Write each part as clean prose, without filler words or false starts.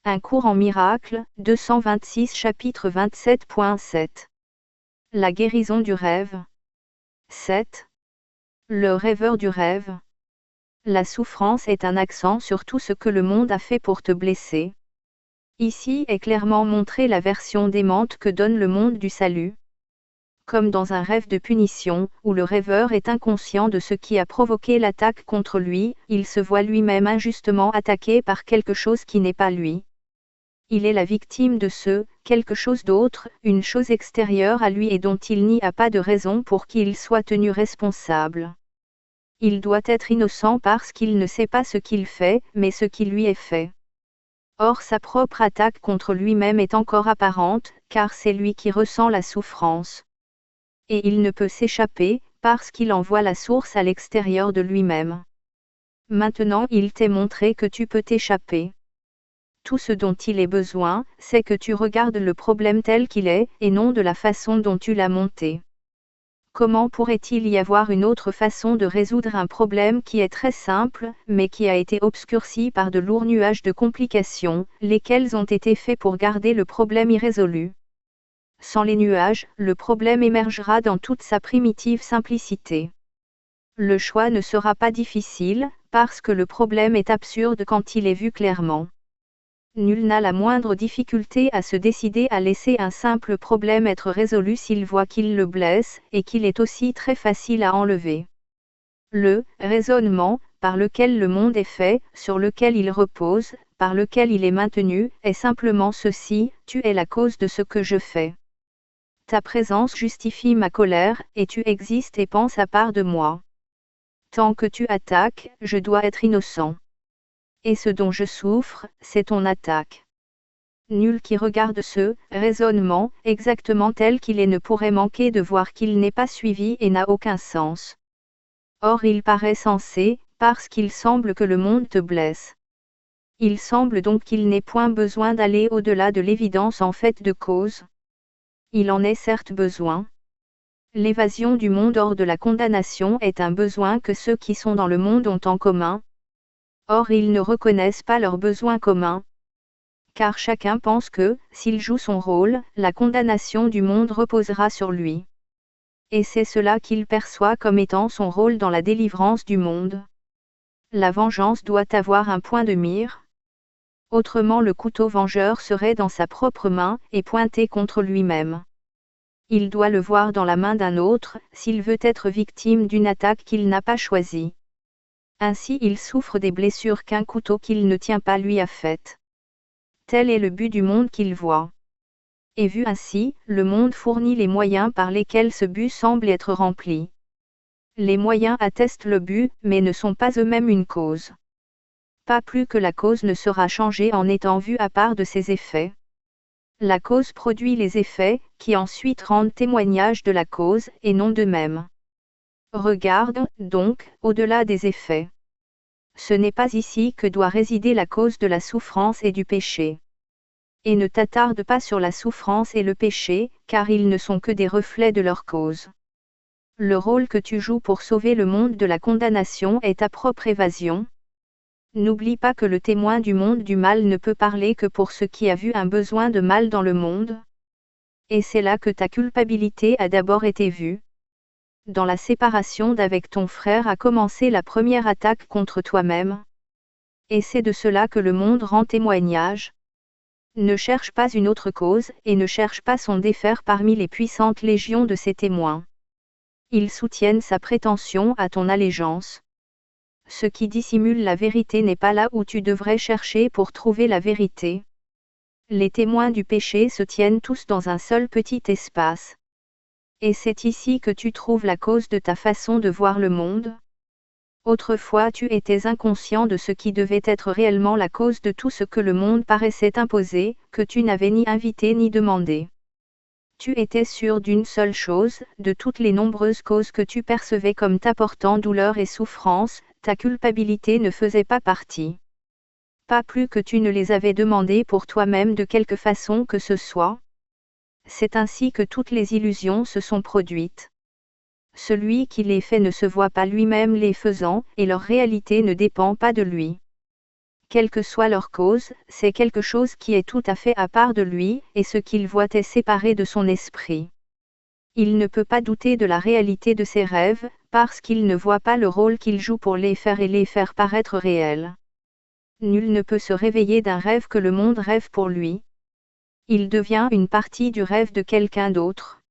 Un cours en miracles, 226 chapitre 27.7. La guérison du rêve. 7. Le rêveur du rêve. La souffrance est un accent sur tout ce que le monde a fait pour te blesser. Ici est clairement montrée la version démente que donne le monde du salut. Comme dans un rêve de punition, où le rêveur est inconscient de ce qui a provoqué l'attaque contre lui, il se voit lui-même injustement attaqué par quelque chose qui n'est pas lui. Il est la victime de quelque chose d'autre, une chose extérieure à lui et dont il n'y a pas de raison pour qu'il soit tenu responsable. Il doit être innocent parce qu'il ne sait pas ce qu'il fait, mais ce qui lui est fait. Or sa propre attaque contre lui-même est encore apparente, car c'est lui qui ressent la souffrance. Et il ne peut s'échapper, parce qu'il en voit la source à l'extérieur de lui-même. Maintenant il t'est montré que tu peux t'échapper. Tout ce dont il est besoin, c'est que tu regardes le problème tel qu'il est, et non de la façon dont tu l'as monté. Comment pourrait-il y avoir une autre façon de résoudre un problème qui est très simple, mais qui a été obscurci par de lourds nuages de complications, lesquels ont été faits pour garder le problème irrésolu? Sans les nuages, le problème émergera dans toute sa primitive simplicité. Le choix ne sera pas difficile, parce que le problème est absurde quand il est vu clairement. Nul n'a la moindre difficulté à se décider à laisser un simple problème être résolu s'il voit qu'il le blesse, et qu'il est aussi très facile à enlever. Le raisonnement, par lequel le monde est fait, sur lequel il repose, par lequel il est maintenu, est simplement ceci: tu es la cause de ce que je fais. Ta présence justifie ma colère, et tu existes et penses à part de moi. Tant que tu attaques, je dois être innocent. Et ce dont je souffre, c'est ton attaque. Nul qui regarde ce raisonnement, exactement tel qu'il est, ne pourrait manquer de voir qu'il n'est pas suivi et n'a aucun sens. Or il paraît sensé, parce qu'il semble que le monde te blesse. Il semble donc qu'il n'ait point besoin d'aller au-delà de l'évidence en fait de cause. Il en est certes besoin. L'évasion du monde hors de la condamnation est un besoin que ceux qui sont dans le monde ont en commun. Or ils ne reconnaissent pas leurs besoins communs. Car chacun pense que, s'il joue son rôle, la condamnation du monde reposera sur lui. Et c'est cela qu'il perçoit comme étant son rôle dans la délivrance du monde. La vengeance doit avoir un point de mire. Autrement le couteau vengeur serait dans sa propre main, et pointé contre lui-même. Il doit le voir dans la main d'un autre, s'il veut être victime d'une attaque qu'il n'a pas choisie. Ainsi il souffre des blessures qu'un couteau qu'il ne tient pas lui a faites. Tel est le but du monde qu'il voit. Et vu ainsi, le monde fournit les moyens par lesquels ce but semble être rempli. Les moyens attestent le but, mais ne sont pas eux-mêmes une cause. Pas plus que la cause ne sera changée en étant vue à part de ses effets. La cause produit les effets, qui ensuite rendent témoignage de la cause, et non d'eux-mêmes. Regarde, donc, au-delà des effets. Ce n'est pas ici que doit résider la cause de la souffrance et du péché. Et ne t'attarde pas sur la souffrance et le péché, car ils ne sont que des reflets de leur cause. Le rôle que tu joues pour sauver le monde de la condamnation est ta propre évasion. N'oublie pas que le témoin du monde du mal ne peut parler que pour ce qui a vu un besoin de mal dans le monde. Et c'est là que ta culpabilité a d'abord été vue. Dans la séparation d'avec ton frère a commencé la première attaque contre toi-même. Et c'est de cela que le monde rend témoignage. Ne cherche pas une autre cause, et ne cherche pas son défaire parmi les puissantes légions de ses témoins. Ils soutiennent sa prétention à ton allégeance. Ce qui dissimule la vérité n'est pas là où tu devrais chercher pour trouver la vérité. Les témoins du péché se tiennent tous dans un seul petit espace. Et c'est ici que tu trouves la cause de ta façon de voir le monde. Autrefois tu étais inconscient de ce qui devait être réellement la cause de tout ce que le monde paraissait imposer, que tu n'avais ni invité ni demandé. Tu étais sûr d'une seule chose: de toutes les nombreuses causes que tu percevais comme t'apportant douleur et souffrance, ta culpabilité ne faisait pas partie. Pas plus que tu ne les avais demandées pour toi-même de quelque façon que ce soit. C'est ainsi que toutes les illusions se sont produites. Celui qui les fait ne se voit pas lui-même les faisant, et leur réalité ne dépend pas de lui. quelle que soit leur cause, c'est quelque chose qui est tout à fait à part de lui, et ce qu'il voit est séparé de son esprit. Il ne peut pas douter de la réalité de ses rêves, parce qu'il ne voit pas le rôle qu'il joue pour les faire et les faire paraître réels. Nul ne peut se réveiller d'un rêve que le monde rêve pour lui. Il devient une partie du rêve de quelqu'un d'autre.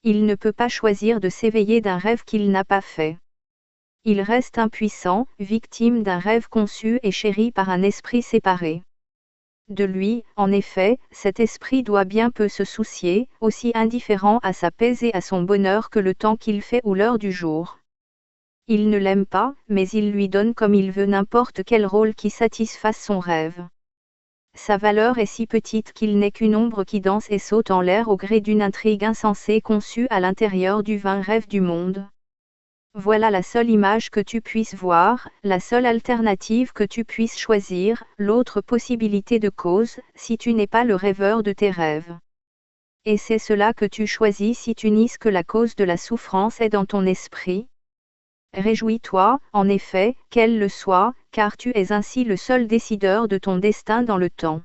Il ne peut pas choisir de s'éveiller d'un rêve qu'il n'a pas fait. Il reste impuissant, victime d'un rêve conçu et chéri par un esprit séparé. De lui, en effet, cet esprit doit bien peu se soucier, aussi indifférent à sa paix et à son bonheur que le temps qu'il fait ou l'heure du jour. Il ne l'aime pas, mais il lui donne comme il veut n'importe quel rôle qui satisfasse son rêve. Sa valeur est si petite qu'il n'est qu'une ombre qui danse et saute en l'air au gré d'une intrigue insensée conçue à l'intérieur du vain rêve du monde. Voilà la seule image que tu puisses voir, la seule alternative que tu puisses choisir, l'autre possibilité de cause, si tu n'es pas le rêveur de tes rêves. Et c'est cela que tu choisis si tu nies que la cause de la souffrance est dans ton esprit. Réjouis-toi, en effet, qu'elle le soit, car tu es ainsi le seul décideur de ton destin dans le temps.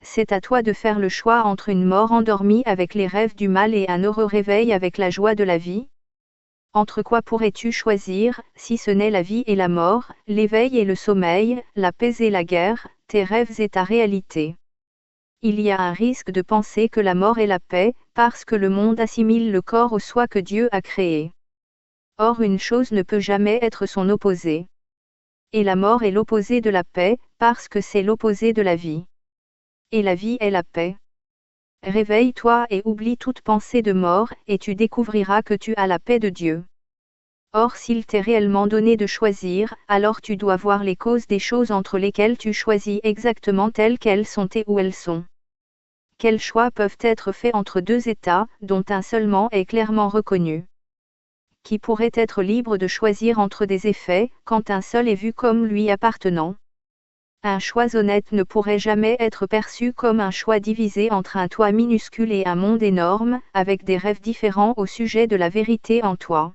C'est à toi de faire le choix entre une mort endormie avec les rêves du mal et un heureux réveil avec la joie de la vie. Entre quoi pourrais-tu choisir, si ce n'est la vie et la mort, l'éveil et le sommeil, la paix et la guerre, tes rêves et ta réalité? Il y a un risque de penser que la mort est la paix, parce que le monde assimile le corps au soi que Dieu a créé. Or une chose ne peut jamais être son opposé. Et la mort est l'opposé de la paix, parce que c'est l'opposé de la vie. Et la vie est la paix. Réveille-toi et oublie toute pensée de mort, et tu découvriras que tu as la paix de Dieu. Or s'il t'est réellement donné de choisir, alors tu dois voir les causes des choses entre lesquelles tu choisis exactement telles qu'elles sont et où elles sont. Quels choix peuvent être faits entre deux états, dont un seulement est clairement reconnu? Qui pourrait être libre de choisir entre des effets, quand un seul est vu comme lui appartenant? Un choix honnête ne pourrait jamais être perçu comme un choix divisé entre un toi minuscule et un monde énorme, avec des rêves différents au sujet de la vérité en toi.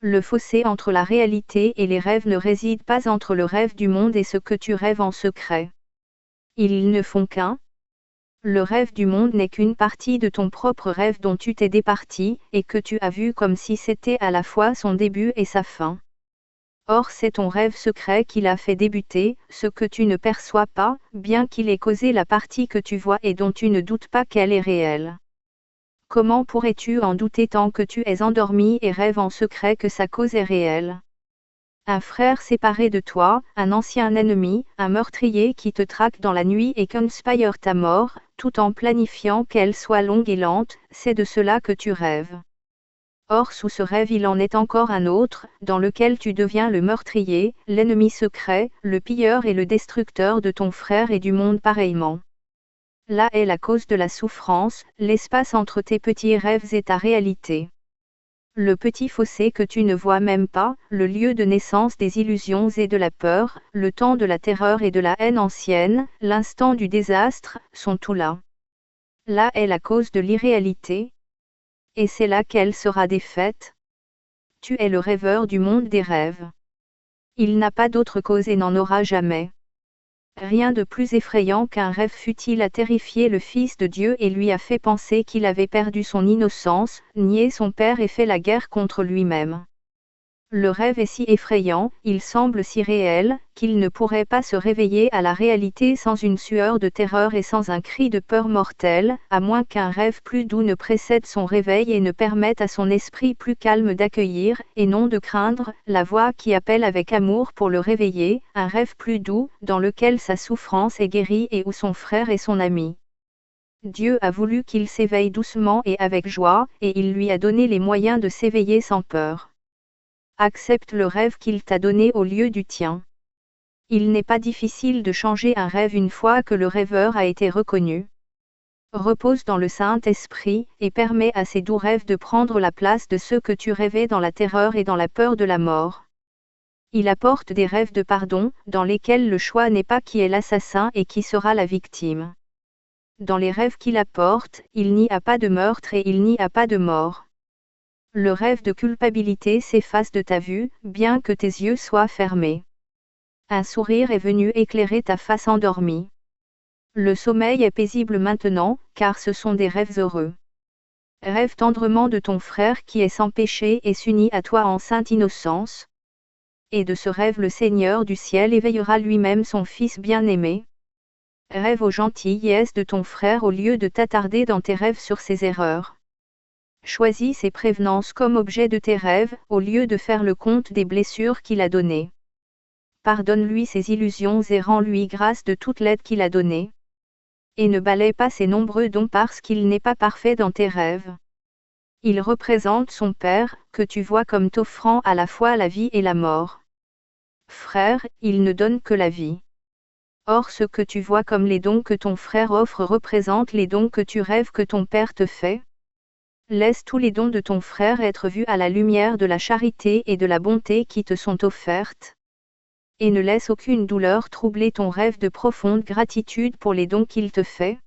Le fossé entre la réalité et les rêves ne réside pas entre le rêve du monde et ce que tu rêves en secret. Ils ne font qu'un. Le rêve du monde n'est qu'une partie de ton propre rêve dont tu t'es départi, et que tu as vu comme si c'était à la fois son début et sa fin. Or c'est ton rêve secret qui l'a fait débuter, ce que tu ne perçois pas, bien qu'il ait causé la partie que tu vois et dont tu ne doutes pas qu'elle est réelle. Comment pourrais-tu en douter tant que tu es endormi et rêves en secret que sa cause est réelle? Un frère séparé de toi, un ancien ennemi, un meurtrier qui te traque dans la nuit et conspire ta mort, tout en planifiant qu'elle soit longue et lente, c'est de cela que tu rêves. Or sous ce rêve il en est encore un autre, dans lequel tu deviens le meurtrier, l'ennemi secret, le pilleur et le destructeur de ton frère et du monde pareillement. Là est la cause de la souffrance, l'espace entre tes petits rêves et ta réalité. Le petit fossé que tu ne vois même pas, le lieu de naissance des illusions et de la peur, le temps de la terreur et de la haine ancienne, l'instant du désastre, sont tout là. Là est la cause de l'irréalité. Et c'est là qu'elle sera défaite. Tu es le rêveur du monde des rêves. Il n'a pas d'autre cause et n'en aura jamais. Rien de plus effrayant qu'un rêve futile a terrifié le Fils de Dieu et lui a fait penser qu'il avait perdu son innocence, nié son Père et fait la guerre contre lui-même. Le rêve est si effrayant, il semble si réel, qu'il ne pourrait pas se réveiller à la réalité sans une sueur de terreur et sans un cri de peur mortelle, à moins qu'un rêve plus doux ne précède son réveil et ne permette à son esprit plus calme d'accueillir, et non de craindre, la voix qui appelle avec amour pour le réveiller, un rêve plus doux, dans lequel sa souffrance est guérie et où son frère est son ami. Dieu a voulu qu'il s'éveille doucement et avec joie, et il lui a donné les moyens de s'éveiller sans peur. Accepte le rêve qu'il t'a donné au lieu du tien. Il n'est pas difficile de changer un rêve une fois que le rêveur a été reconnu. Repose dans le Saint-Esprit, et permets à ces doux rêves de prendre la place de ceux que tu rêvais dans la terreur et dans la peur de la mort. Il apporte des rêves de pardon, dans lesquels le choix n'est pas qui est l'assassin et qui sera la victime. Dans les rêves qu'il apporte, il n'y a pas de meurtre et il n'y a pas de mort. Le rêve de culpabilité s'efface de ta vue, bien que tes yeux soient fermés. Un sourire est venu éclairer ta face endormie. Le sommeil est paisible maintenant, car ce sont des rêves heureux. Rêve tendrement de ton frère qui est sans péché et s'unit à toi en sainte innocence. Et de ce rêve le Seigneur du ciel éveillera lui-même son Fils bien-aimé. Rêve aux gentillesses de ton frère au lieu de t'attarder dans tes rêves sur ses erreurs. Choisis ses prévenances comme objet de tes rêves, au lieu de faire le compte des blessures qu'il a données. Pardonne-lui ses illusions et rends-lui grâce de toute l'aide qu'il a donnée. Et ne balaie pas ses nombreux dons parce qu'il n'est pas parfait dans tes rêves. Il représente son Père, que tu vois comme t'offrant à la fois la vie et la mort. Frère, il ne donne que la vie. Or ce que tu vois comme les dons que ton frère offre représentent les dons que tu rêves que ton Père te fait. Laisse tous les dons de ton frère être vus à la lumière de la charité et de la bonté qui te sont offertes. Et ne laisse aucune douleur troubler ton rêve de profonde gratitude pour les dons qu'il te fait.